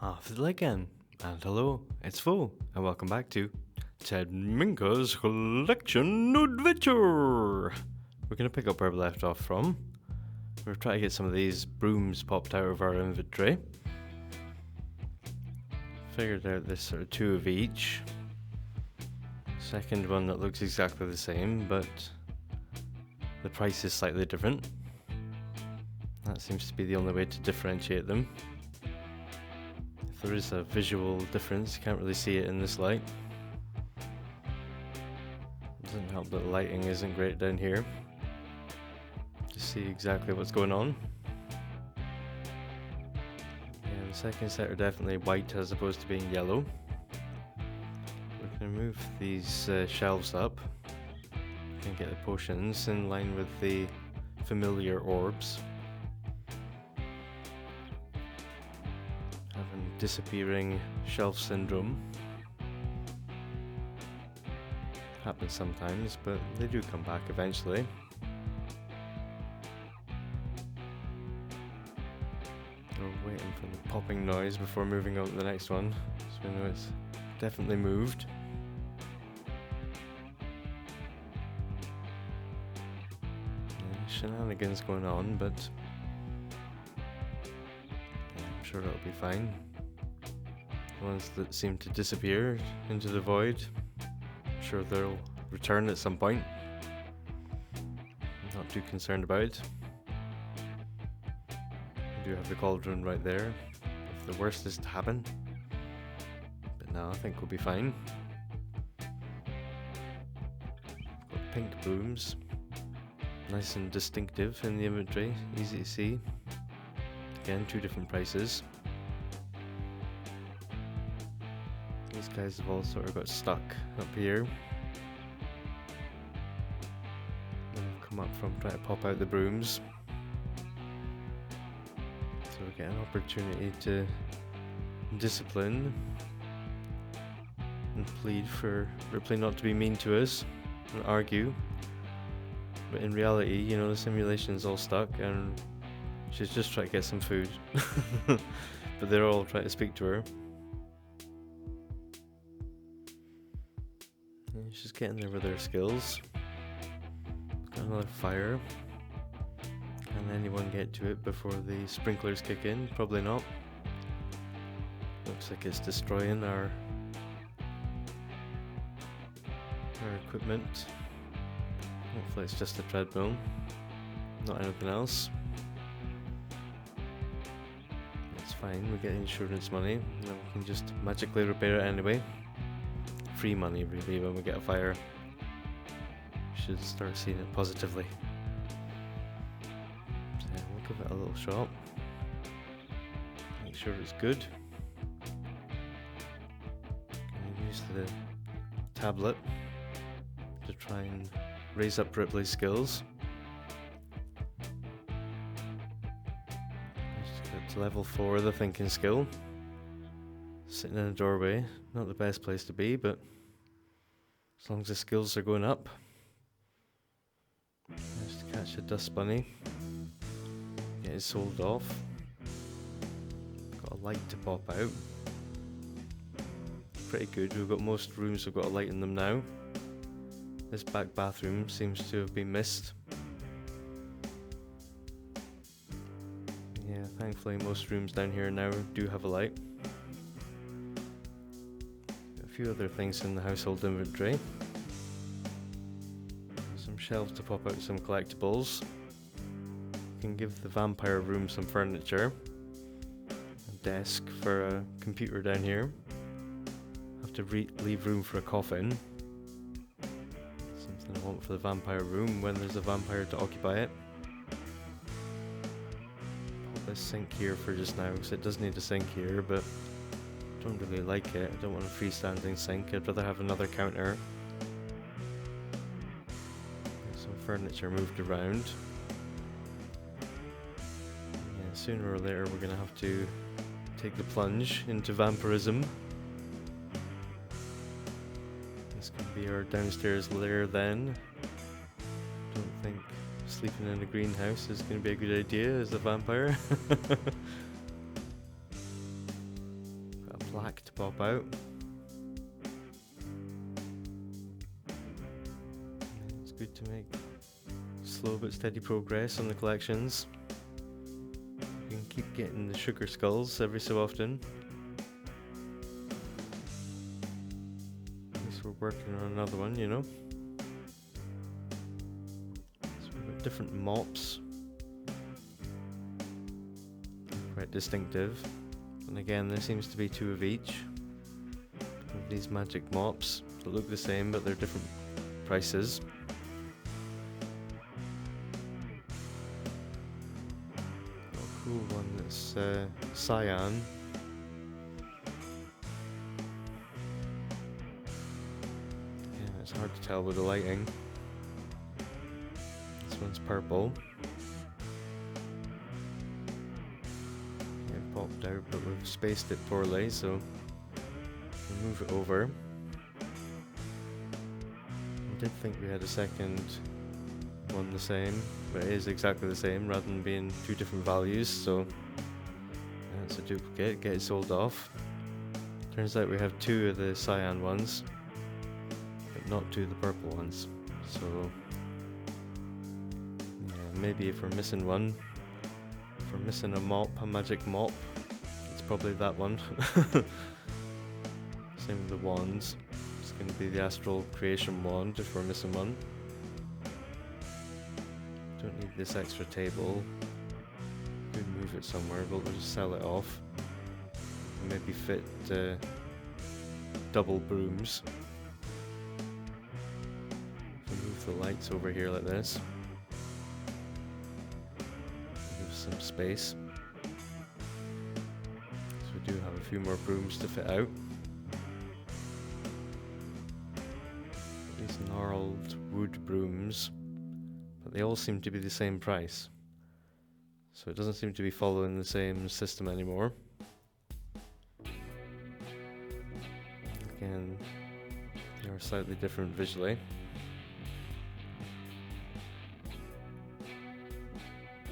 Hello again, and hello, it's Fo, and welcome back to Ted Minka's Collection Adventure! We're going to pick up where we left off from. We're trying to get some of these brooms popped out of our inventory. Figured out there's sort of two of each. Second one that looks exactly the same, but the price is slightly different. That seems to be the only way to differentiate them. There is a visual difference, you can't really see it in this light. Doesn't help that the lighting isn't great down here to see exactly what's going on. Yeah, the second set are definitely white as opposed to being yellow. We're going to move these shelves up and get the potions in line with the familiar orbs. Disappearing shelf syndrome happens sometimes, but they do come back eventually. We're waiting for the popping noise before moving on to the next one, so we know it's definitely moved. Shenanigans going on, but I'm sure it'll be fine. Ones that seem to disappear into the void, I'm sure they'll return at some point. I'm not too concerned about it. We do have the cauldron right there, if the worst is to happen. But no, I think we'll be fine. Got pink brooms, nice and distinctive in the inventory, easy to see. Again, two different prices. These guys have all sort of got stuck up here. They've come up from trying to pop out the brooms. So we get an opportunity to discipline and plead for Ripley not to be mean to us and argue. But in reality, you know, the simulation's all stuck and she's just trying to get some food. But they're all trying to speak to her. She's getting there with her skills. Got another fire. Can anyone get to it before the sprinklers kick in? Probably not. Looks like it's destroying our equipment. Hopefully it's just a treadmill, not anything else. That's fine, we get insurance money, and then we can just magically repair it anyway. Free money really when we get a fire. We should start seeing it positively. So yeah, we'll give it a little shot. Make sure it's good. Gonna use the tablet to try and raise up Ripley's skills. Just get to level 4 of the thinking skill. Sitting in a doorway, not the best place to be, but as long as the skills are going up. Just to catch a dust bunny. Get it sold off. Got a light to pop out. Pretty good, we've got most rooms have got a light in them now. This back bathroom seems to have been missed. Yeah, thankfully most rooms down here now do have a light. A few other things in the household inventory. Some shelves to pop out some collectibles. Can give the vampire room some furniture. A desk for a computer down here. Have to leave room for a coffin. Something I want for the vampire room when there's a vampire to occupy it. Pop this sink here for just now because it does need a sink here, but don't really like it. I don't want a freestanding sink. I'd rather have another counter. Some furniture moved around. Yeah, sooner or later we're gonna have to take the plunge into vampirism. This could be our downstairs lair then. Don't think sleeping in a greenhouse is gonna be a good idea as a vampire. plaque to pop out. It's good to make slow but steady progress on the collections. You can keep getting the sugar skulls every so often. At least we're working on another one, you know. So we've got different mops. Quite distinctive. And again, there seems to be 2 of each. Of these magic mops that look the same, but they're different prices. Got a cool one that's cyan. Yeah, it's hard to tell with the lighting. This one's purple. Popped out, but we've spaced it poorly, so we'll move it over. I did think we had a second one the same, but it is exactly the same rather than being 2 different values, so that's a duplicate. Get it sold off. Turns out we have 2 of the cyan ones, but not 2 of the purple ones, so yeah, maybe if we're missing one, we're missing a mop, a magic mop. It's probably that one. Same with the wands. It's going to be the astral creation wand if we're missing one. Don't need this extra table. Could move it somewhere, but we'll just sell it off. Maybe fit double brooms. If we move the lights over here like this. Some space. So we do have a few more brooms to fit out. These gnarled wood brooms, but they all seem to be the same price. So it doesn't seem to be following the same system anymore. Again, they are slightly different visually.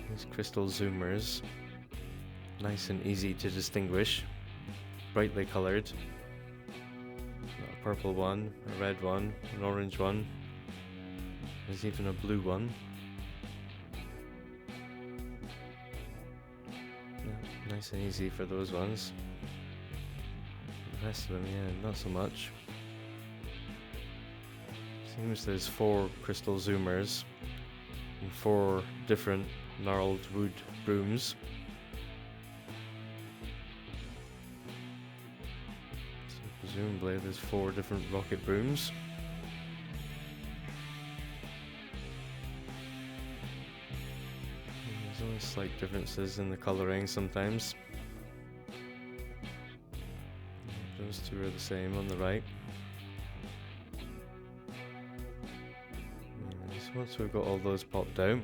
These crystal zoomers, nice and easy to distinguish, brightly coloured. Got a purple one, a red one, an orange one. There's even a blue one. Yeah, nice and easy for those ones. The rest of them, yeah, not so much. Seems there's 4 crystal zoomers and 4 different gnarled wood brooms. So presumably there's 4 different rocket brooms. And there's always slight differences in the colouring sometimes. Those 2 are the same on the right. So once we've got all those popped out,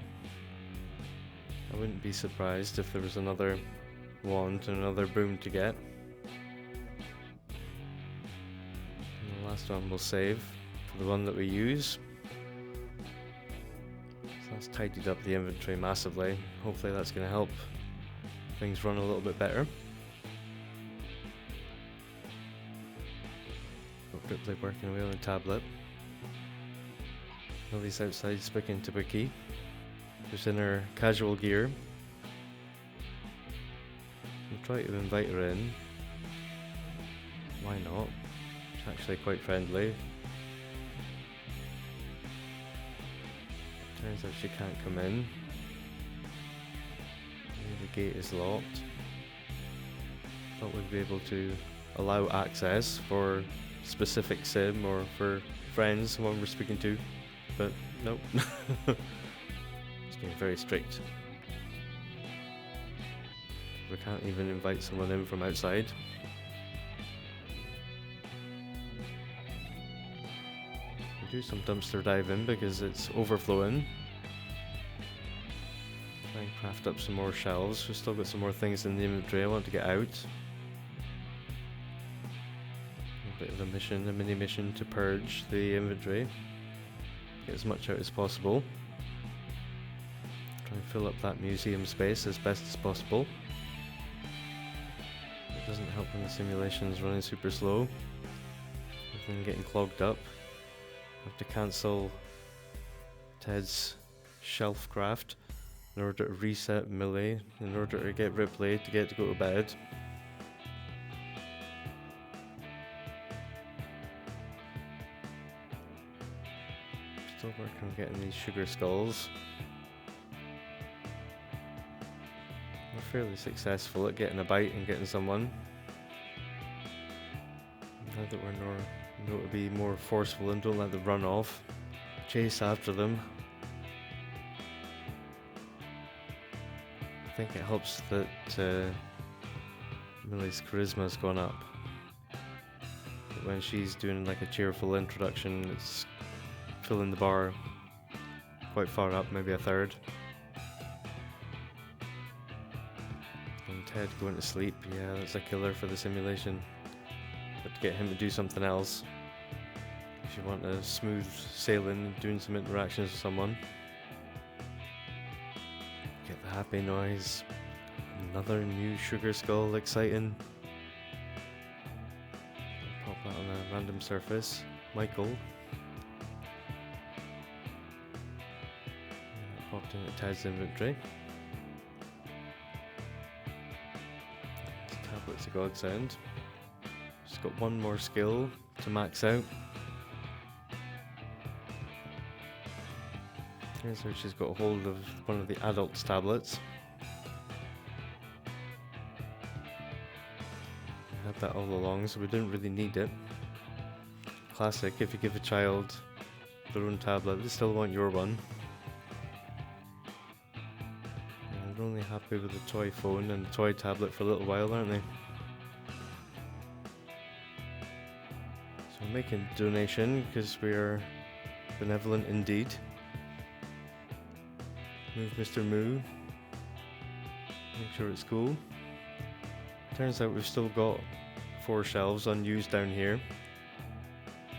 I wouldn't be surprised if there was another wand and another broom to get. And the last one we'll save for the one that we use. So that's tidied up the inventory massively. Hopefully that's going to help things run a little bit better. Got Ripley working away on the tablet. Lily's outside speaking to Wiki. Just in her casual gear. We'll try to invite her in. Why not? She's actually quite friendly. Turns out she can't come in. The gate is locked. Thought we'd be able to allow access for specific sim or for friends, someone we're speaking to, but nope. It's being very strict. We can't even invite someone in from outside. We do some dumpster diving because it's overflowing. Try and craft up some more shelves. We've still got some more things in the inventory I want to get out. A bit of a mission, a mini mission to purge the inventory. Get as much out as possible. Try and fill up that museum space as best as possible. Doesn't help when the simulation is running super slow. Everything getting clogged up. Have to cancel Ted's shelf craft in order to reset Millie, in order to get Ripley to get to go to bed. Still working on getting these sugar skulls. We're fairly successful at getting a bite and getting someone. Now that we're know to be more forceful and don't let them run off. Chase after them. I think it helps that Millie's charisma's gone up. That when she's doing like a cheerful introduction, it's filling the bar quite far up, maybe a third. And Ted going to sleep, yeah, that's a killer for the simulation. But to get him to do something else, if you want a smooth sailing, doing some interactions with someone. Get the happy noise. Another new sugar skull, exciting. Pop that on a random surface. Michael. Popped into Ted's inventory. Tablet's a godsend. Just got one more skill to max out. Here's where she's got a hold of one of the adult's tablets. We had that all along, so we didn't really need it. Classic, if you give a child their own tablet, they still want your one. And they're only happy with the toy phone and the toy tablet for a little while, aren't they? So we're making a donation because we are benevolent indeed. Move Mr. Moo. Make sure it's cool. Turns out we've still got 4 shelves unused down here,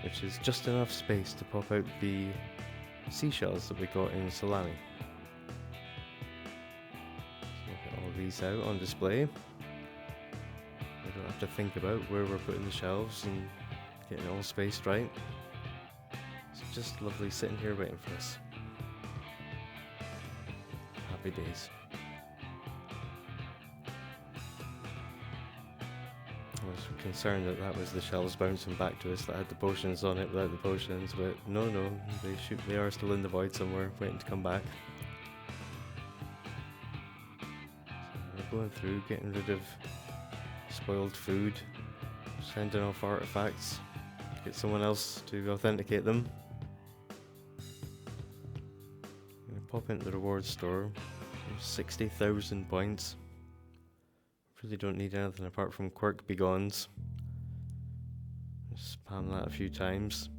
which is just enough space to pop out the seashells that we got in Solani. So we'll get all these out on display. We don't have to think about where we're putting the shelves and getting it all spaced right. It's just lovely sitting here waiting for us. Happy days. I was concerned that that was the shelves bouncing back to us that had the potions on it without the potions, but no, they are still in the void somewhere, waiting to come back. So we're going through, getting rid of spoiled food, sending off artifacts, get someone else to authenticate them. Pop into the rewards store. 60,000 points. Really don't need anything apart from Quirk-B-Gones. Spam that a few times.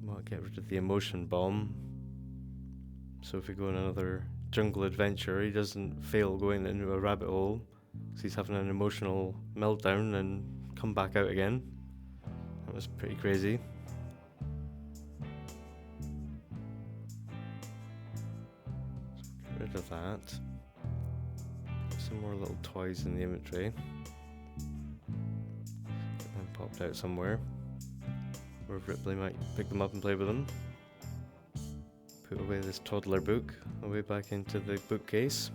Might get rid of the emotion bomb. So if we go on another jungle adventure, he doesn't fail going into a rabbit hole because he's having an emotional meltdown and come back out again. That was pretty crazy. Rid of that. Some more little toys in the inventory. Get them popped out somewhere where Ripley might pick them up and play with them. Put away this Toddler book, away back into the bookcase.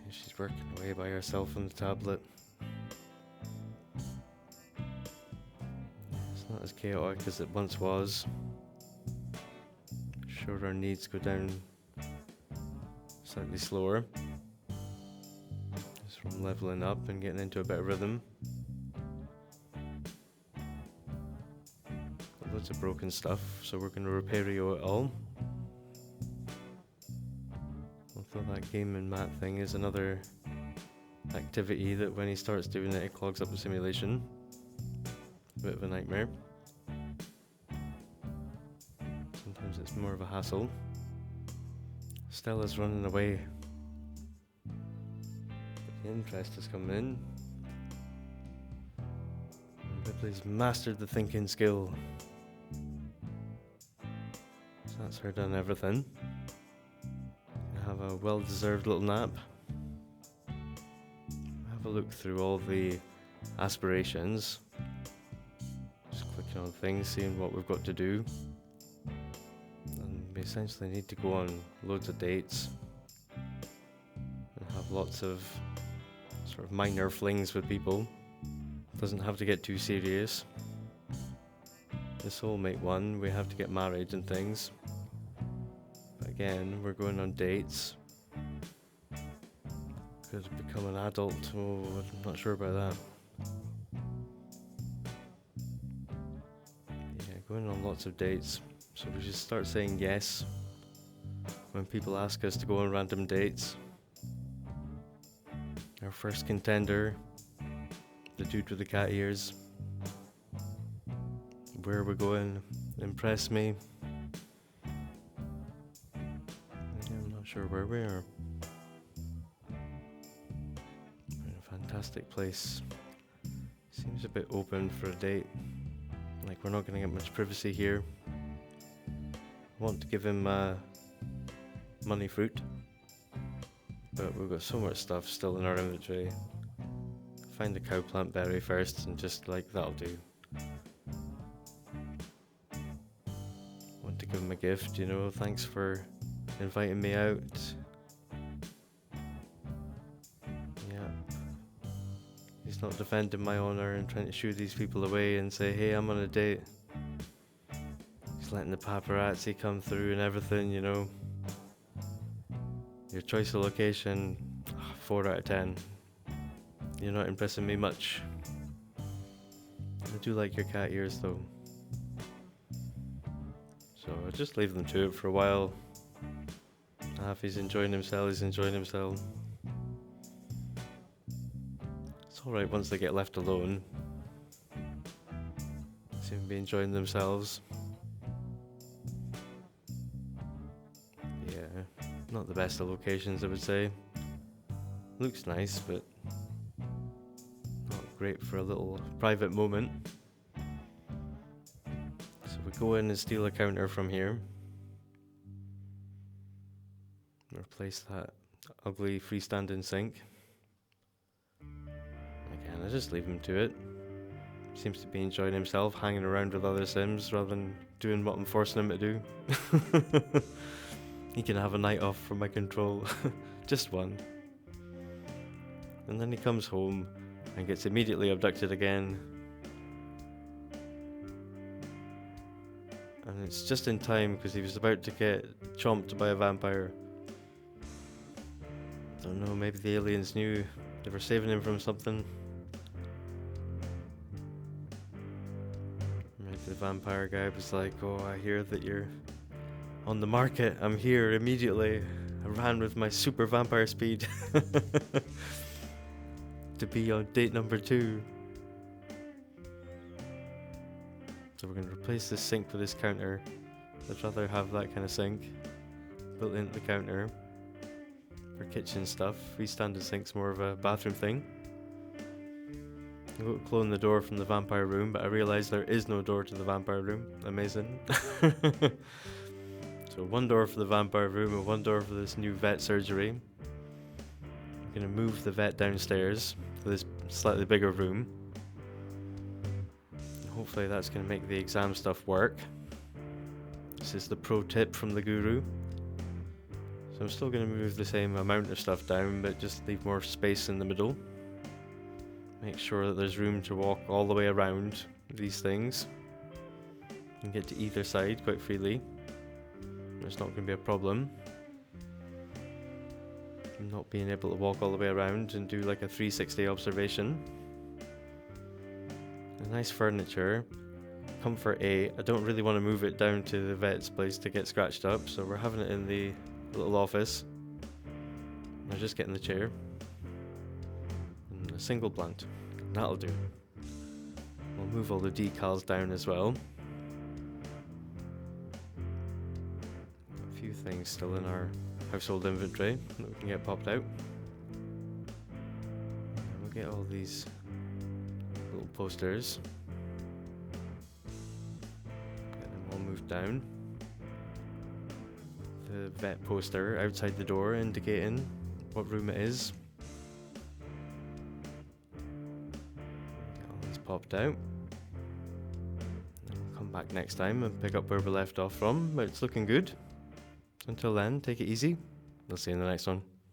She's working away by herself on the tablet. It's not as chaotic as it once was. Sure, our needs go down slightly slower. Just from leveling up and getting into a better rhythm. Got loads of broken stuff, so we're going to repair it all. Although that game and mat thing is another activity that when he starts doing it, it clogs up the simulation. A bit of a nightmare. Sometimes it's more of a hassle. Stella's running away. But the interest is coming in. And Ripley's mastered the thinking skill. So that's her done everything. I have have a well-deserved little nap. Have a look through all the aspirations. Just clicking on things, seeing what we've got to do. And we essentially need to go on loads of dates. And have lots of sort of minor flings with people. Doesn't have to get too serious. The soulmate one, we have to get married and things. But again, we're going on dates. Could become an adult. Oh, I'm not sure about that. Yeah, going on lots of dates. So we should start saying yes when people ask us to go on random dates. Our first contender, the dude with the cat ears. Where are we going? Impress me. I'm not sure where we are. We're in a fantastic place. Seems a bit open for a date. Like we're not going to get much privacy here. Want to give him money fruit, but we've got so much stuff still in our inventory. Find the cow plant berry first and just like that'll do. Want to give him a gift, you know, thanks for inviting me out. Yeah. He's not defending my honor and trying to shoo these people away and say, hey, I'm on a date. He's letting the paparazzi come through and everything, you know. Your choice of location, 4 out of 10. You're not impressing me much. I do like your cat ears though. So I'll just leave them to it for a while. If he's enjoying himself, he's enjoying himself. It's alright once they get left alone. Seem to be enjoying themselves. Yeah, not the best of locations I would say. Looks nice, but not great for a little private moment. So we go in and steal a counter from here. Replace that ugly freestanding sink. Again, I just leave him to it. Seems to be enjoying himself, hanging around with other Sims rather than doing what I'm forcing him to do. He can have a night off from my control. Just one. And then he comes home and gets immediately abducted again. And it's just in time because he was about to get chomped by a vampire. Don't know, maybe the aliens knew they were saving him from something. Maybe the vampire guy was like, oh, I hear that you're on the market. I'm here immediately. I ran with my super vampire speed to be on date number 2. So we're going to replace this sink with this counter. I'd rather have that kind of sink built into the counter. For kitchen stuff, freestanding sink's more of a bathroom thing. I'm going to close the door from the vampire room, but I realised there is no door to the vampire room. Amazing. So 1 door for the vampire room and 1 door for this new vet surgery. I'm going to move the vet downstairs to this slightly bigger room. And hopefully that's going to make the exam stuff work. This is the pro tip from the guru. So I'm still going to move the same amount of stuff down, but just leave more space in the middle. Make sure that there's room to walk all the way around these things. And get to either side quite freely. It's not going to be a problem. Not being able to walk all the way around and do like a 360 observation. A nice furniture. Comfort A. I don't really want to move it down to the vet's place to get scratched up, so we're having it in the little office. I'm just getting the chair. And a single plant. That'll do. We'll move all the decals down as well. A few things still in our household inventory that we can get popped out. And we'll get all these little posters. Get them all moved down. the vet poster outside the door indicating what room it is. Get all these popped out. And we'll come back next time and pick up where we left off from, but it's looking good. Until then, take it easy. We'll see you in the next one.